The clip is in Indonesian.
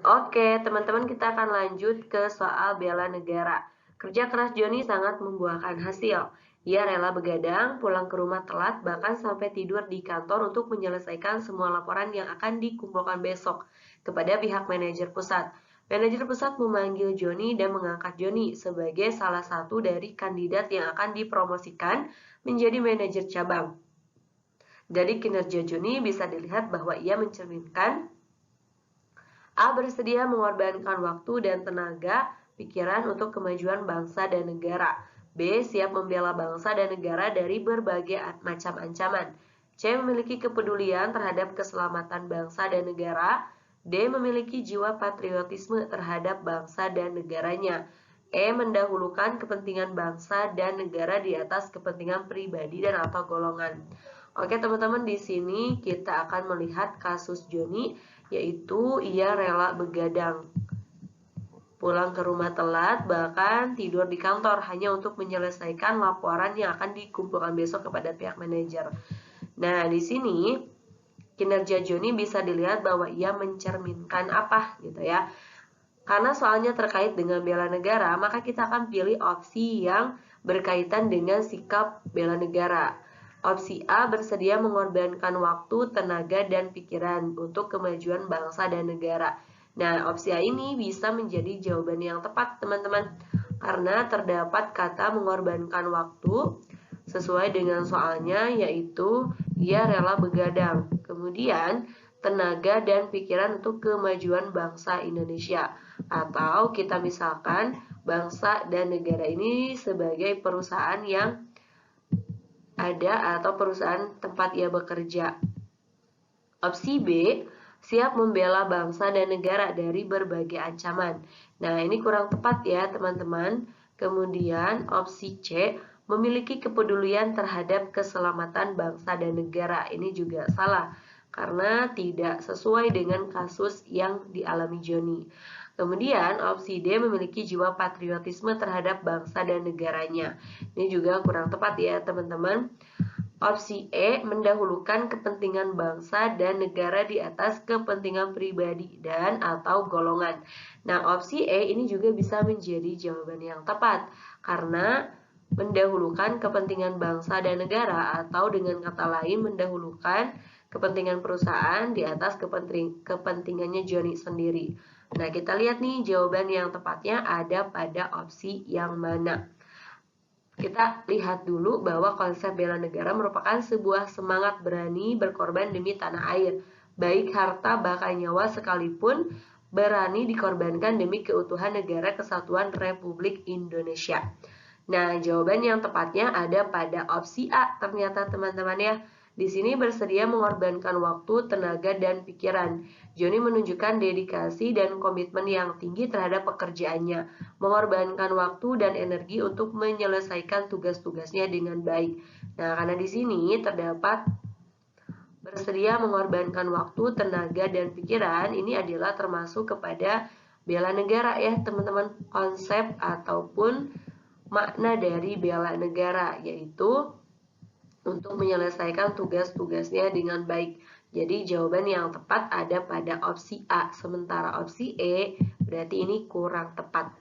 Oke, teman-teman kita akan lanjut ke soal bela negara. Kerja keras Joni sangat membuahkan hasil. Ia rela begadang, pulang ke rumah telat, bahkan sampai tidur di kantor untuk menyelesaikan semua laporan yang akan dikumpulkan besok kepada pihak manajer pusat. Manajer pusat memanggil Joni dan mengangkat Joni sebagai salah satu dari kandidat yang akan dipromosikan menjadi manajer cabang. Dari kinerja Joni bisa dilihat bahwa ia mencerminkan A. Bersedia mengorbankan waktu dan tenaga pikiran untuk kemajuan bangsa dan negara. B. Siap membela bangsa dan negara dari berbagai macam ancaman. C. Memiliki kepedulian terhadap keselamatan bangsa dan negara. D. Memiliki jiwa patriotisme terhadap bangsa dan negaranya. E. Mendahulukan kepentingan bangsa dan negara di atas kepentingan pribadi dan atau golongan. Oke teman-teman, di sini kita akan melihat kasus Joni, yaitu ia rela begadang, pulang ke rumah telat, bahkan tidur di kantor hanya untuk menyelesaikan laporan yang akan dikumpulkan besok kepada pihak manajer. Nah, di sini kinerja Joni bisa dilihat bahwa ia mencerminkan apa gitu ya. Karena soalnya terkait dengan bela negara, maka kita akan pilih opsi yang berkaitan dengan sikap bela negara. Opsi A, bersedia mengorbankan waktu, tenaga, dan pikiran untuk kemajuan bangsa dan negara. Nah, opsi A ini bisa menjadi jawaban yang tepat, teman-teman. Karena terdapat kata mengorbankan waktu sesuai dengan soalnya, yaitu ia rela begadang. Kemudian, tenaga dan pikiran untuk kemajuan bangsa Indonesia. Atau kita misalkan bangsa dan negara ini sebagai perusahaan yang ada atau perusahaan tempat ia bekerja. Opsi B, siap membela bangsa dan negara dari berbagai ancaman. Nah, ini kurang tepat ya, teman-teman. Kemudian opsi C, memiliki kepedulian terhadap keselamatan bangsa dan negara. Ini juga salah karena tidak sesuai dengan kasus yang dialami Joni. Kemudian opsi D, memiliki jiwa patriotisme terhadap bangsa dan negaranya. Ini juga kurang tepat ya, teman-teman. Opsi E, mendahulukan kepentingan bangsa dan negara di atas kepentingan pribadi dan atau golongan. Nah, opsi E ini juga bisa menjadi jawaban yang tepat karena mendahulukan kepentingan bangsa dan negara, atau dengan kata lain mendahulukan kepentingan perusahaan di atas kepentingannya Joni sendiri. Nah, kita lihat nih jawaban yang tepatnya ada pada opsi yang mana. Kita lihat dulu bahwa konsep bela negara merupakan sebuah semangat berani berkorban demi tanah air, baik harta bahkan nyawa sekalipun berani dikorbankan demi keutuhan negara kesatuan Republik Indonesia. Nah, jawaban yang tepatnya ada pada opsi A ternyata, teman-teman ya. Di sini bersedia mengorbankan waktu, tenaga, dan pikiran. Joni menunjukkan dedikasi dan komitmen yang tinggi terhadap pekerjaannya, mengorbankan waktu dan energi untuk menyelesaikan tugas-tugasnya dengan baik. Nah, karena di sini terdapat bersedia mengorbankan waktu, tenaga, dan pikiran, ini adalah termasuk kepada bela negara ya, teman-teman. Konsep ataupun makna dari bela negara yaitu untuk menyelesaikan tugas-tugasnya dengan baik. Jadi jawaban yang tepat ada pada opsi A, sementara opsi E berarti ini kurang tepat.